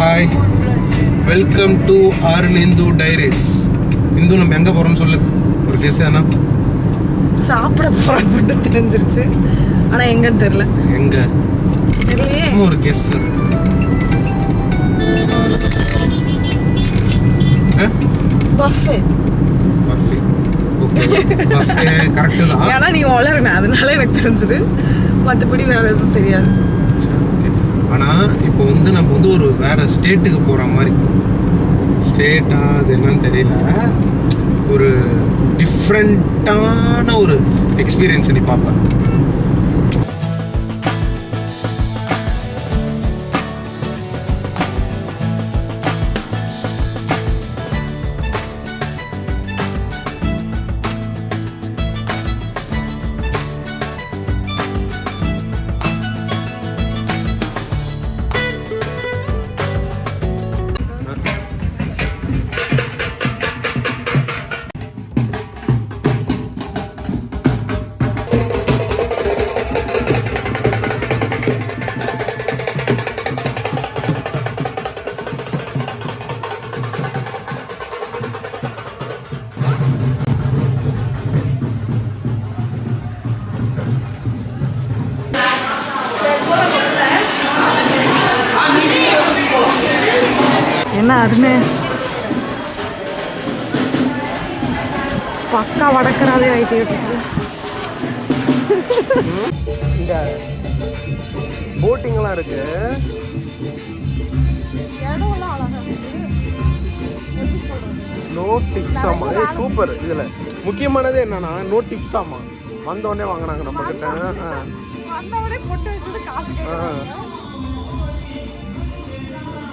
Hi, welcome to ஆர்ன் Hindu diaries. Hindu நம்ம எங்கே போகிறோம்னு சொல்லு, ஒரு கெஸ் தானே? சாப்பிட போகிறோன்னு மட்டும் தெரிஞ்சிருச்சு, ஆனால் எங்கன்னு தெரில. எங்கே தெரியலையே, ஒரு guess. Buffet. Buffet, okay, buffet correct தான். ஏன்னா நீ வளருன, அதனால எனக்கு தெரிஞ்சது, மற்றபடி வேற எதுவும் தெரியாது. ஆனால் இப்போ வந்து நம்ம வந்து ஒரு வேற ஸ்டேட்டுக்கு போகிற மாதிரி. ஸ்டேட்டா அது என்னன்னு தெரியல, ஒரு டிஃப்ரெண்ட்டான ஒரு எக்ஸ்பீரியன்ஸை நீ பார்ப்பேன். என்ன அதுன்னு பக்கா வடக்கராவே ஆகிட்டு இருக்கு. இங்க போட்டிங்லாம் இருக்கு. நோ டிப்ஸ் ஆமா, சூப்பர். இதுல முக்கியமானது என்னன்னா நோ டிப்ஸ் ஆமா, வந்தோடனே வாங்கினாங்க நம்ம கிட்ட.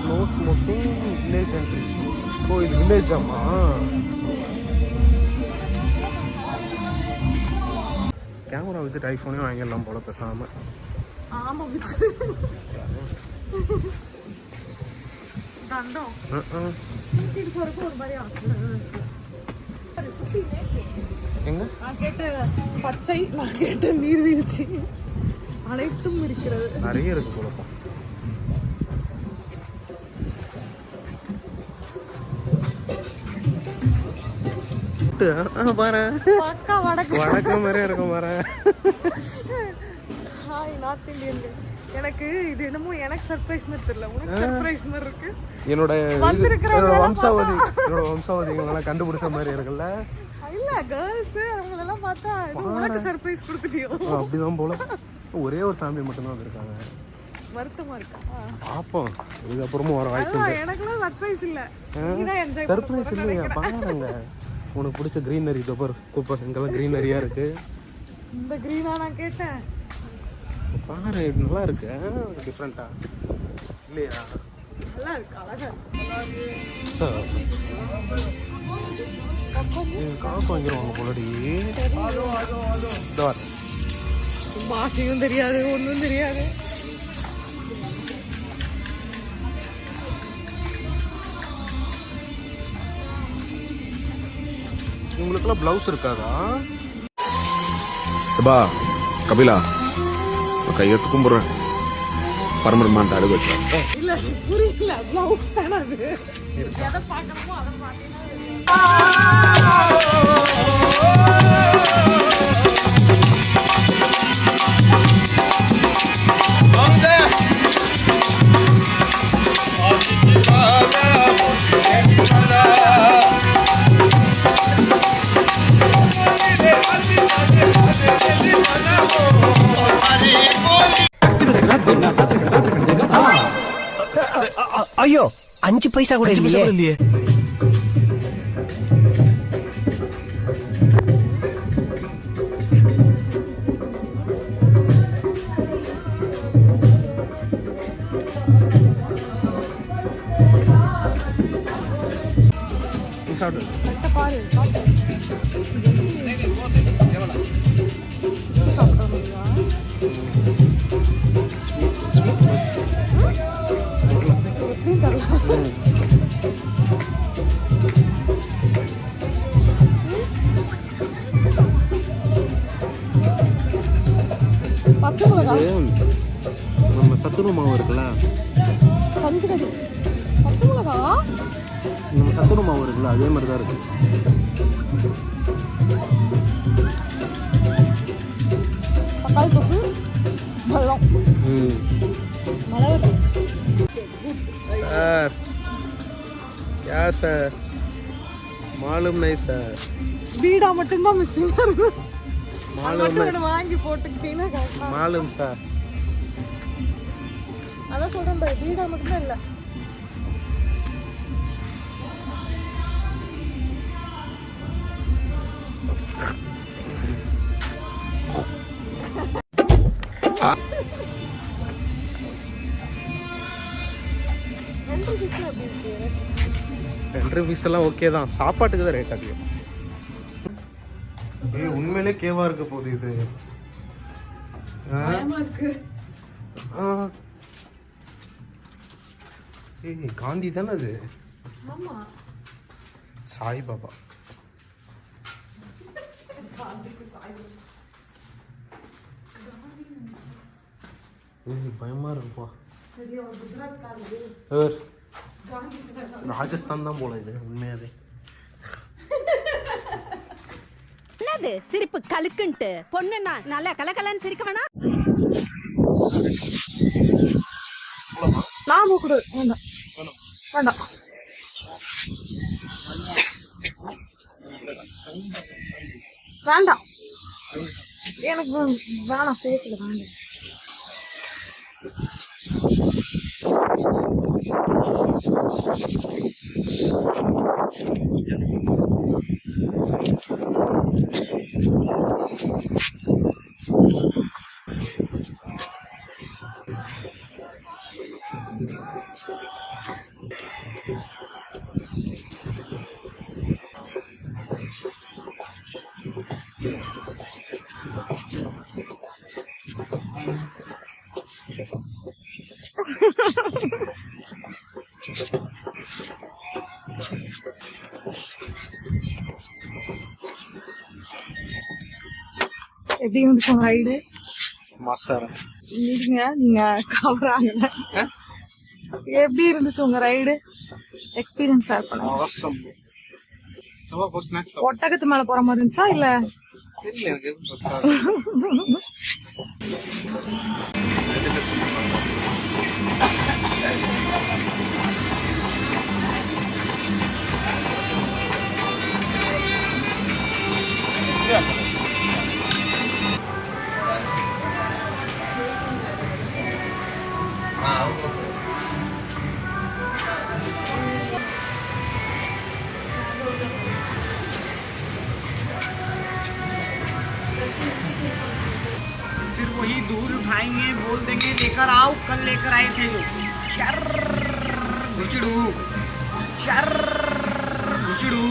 No smoking village entry. ஓ, இது வில்லேஜ் ஆமா. கேமரா வித்துட்டு ஐஃபோனே வாங்கிடலாம் போல பேசாம. எங்க நான் கேட்ட பச்சை, நான் கேட்ட நீர்வீழ்ச்சி அனைத்தும் இருக்கிறது. நிறைய இருக்கு போலப்பா. வடக்கம் மாதிரியே இருக்கும் பாரு. Hi north Indian. எனக்கு இது என்னமோ எனக்கு சர்ப்ரைஸ் மாதிரி தெரியல, உனக்கு சர்ப்ரைஸ் மாதிரி இருக்கு. என்னோட வம்சாவதிகளெல்லாம் கண்டுபிடிச்ச மாதிரி இருக்குல்ல. இல்ல கேர்ள்ஸ் அவங்களெல்லாம் பார்த்தா உனக்கு சர்ப்ரைஸ் கொடுத்துட்டியோ அப்படிதான் போல. ஒரே ஒரு ஃபேமிலி மட்டும்தான் வந்திருக்காங்க. வருத்தமா இருக்கா? பாப்போம், இதுக்கப்புறமும் வர வாய்ப்பு இல்லை. எனக்குலாம் சர்ப்ரைஸ் இல்ல, நீதான் என்ஜாய் சர்ப்ரைஸ் இல்லையா? பாருங்க, உனக்கு பிடிச்ச கிரீனரி கூப்பர் இங்கெல்லாம் கிரீனரியா இருக்கு. இந்த கிரீனா நான் கேட்டேன். பாரு, நல்லா இருக்கு, டிஃப்ரெண்டா இல்லையா? நல்லா இருக்கு, அழகா காசு வாங்கிடுவாங்க போலடி. பாஷையும் தெரியாது, ஒன்றும் தெரியாது. உங்களுக்குலாம் பிளவுஸ் இருக்காதா? பா கபிலா, கையெழுத்து கும்பிடுறேன். பரமரமான்ட்டு அழுக வச்சேன். இல்ல புரியல, பிளவுஸ் தானே அது. எதை பார்க்கணுமோ அதை பார்த்தீங்கன்னா ஐயோ, 5 பைசா கூட இல்லையே. பாரு நம்ம சத்துணவு மாவு இருக்குல்ல, கஞ்சி கஞ்சி பச்சை மிளகா நம்ம சத்துணவு மாவு இருக்குல்ல அதே மாதிரி தான் இருக்கு. தக்காளி தொக்கு வெல்லம் மிளகு சார் யா சார் மாலும் நை சார் பீடா மட்டும்தான் மிஸ்ஸிங் இருக்கு. மாலும் நை வாங்கி போட்டுக்கிட்டீங்கன்னா கரெக்டா. மாலும் சார் அதான் சொல்றேன் பாரு, பீடா மட்டும்தான் இல்லை. ரெண்டு பீஸ் எல்லாம் ஓகே தான், சாப்பாட்டுக்கு தான் ரேட் அதிகம். ஏய் உண்மையிலே கேவா இருக்க போகுது இது. பயமா இருக்கு. ஏய் காந்தி தானே அது? ஆமா சாய் பாபா. பயமா இருக்குப்பா. ராஜஸ்தான் தான் போல இது உண்மையாவே. என்னது சிரிப்பு கலுக்குன்ட்டு பொண்ணுன்னா நல்லா கலகலன்னு சிரிக்க வேணா. நான் கூட வேண்டாம் வேண்டாம். வேண்டாம் எனக்கு வேணாம், சேர்த்துல வேண்டாம். எப்படி இருந்துச்சு உங்க ரைடு? மசாரா நீங்க கவர் ஆகல. எப்படி இருந்துச்சு உங்க ரைடு எக்ஸ்பீரியன்ஸ்? ஷேர் பண்ணுங்க. awesome. சவா ஒரு ஸ்நாக்ஸ் ஒட்டகத்து மேல போற மாதிரி இருந்துச்சா இல்ல? தெரியல எனக்கு எதுவும் மசாரா. फिर वही दूर उठाएंगे, बोल देंगे लेकर आओ, कल लेकर आए थे जो शर घुचड़ू शर घुचड़ू।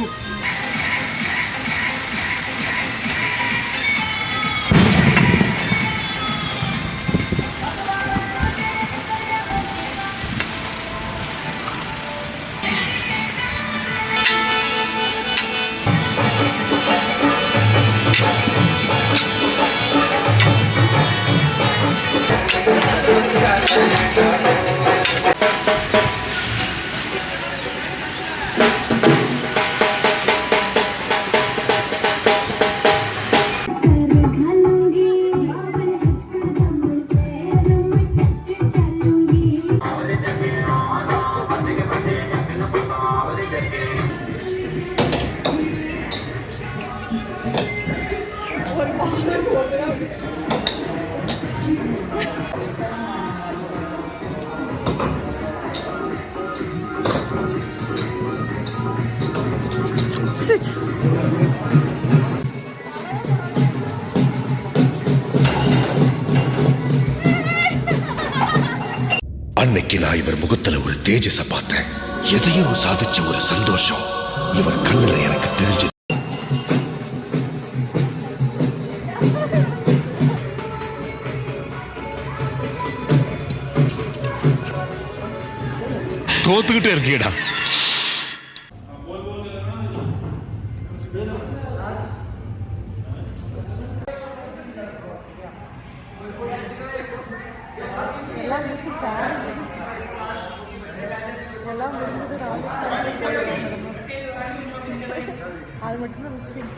Sit. அன்னைக்கு நான் இவர் முகத்துல ஒரு தேஜஸ பார்த்தேன். எதையோ சாதிச்ச ஒரு சந்தோஷம் இவர் கண்ணுல எனக்கு தெரிஞ்சு. தோத்துக்கிட்டே இருக்கீடா. எல்லாம் எல்லாம் முடிஞ்சது ராஜஸ்தான் போயிடுவாங்க அது மட்டும்தான் மிஸ்ஸிங்.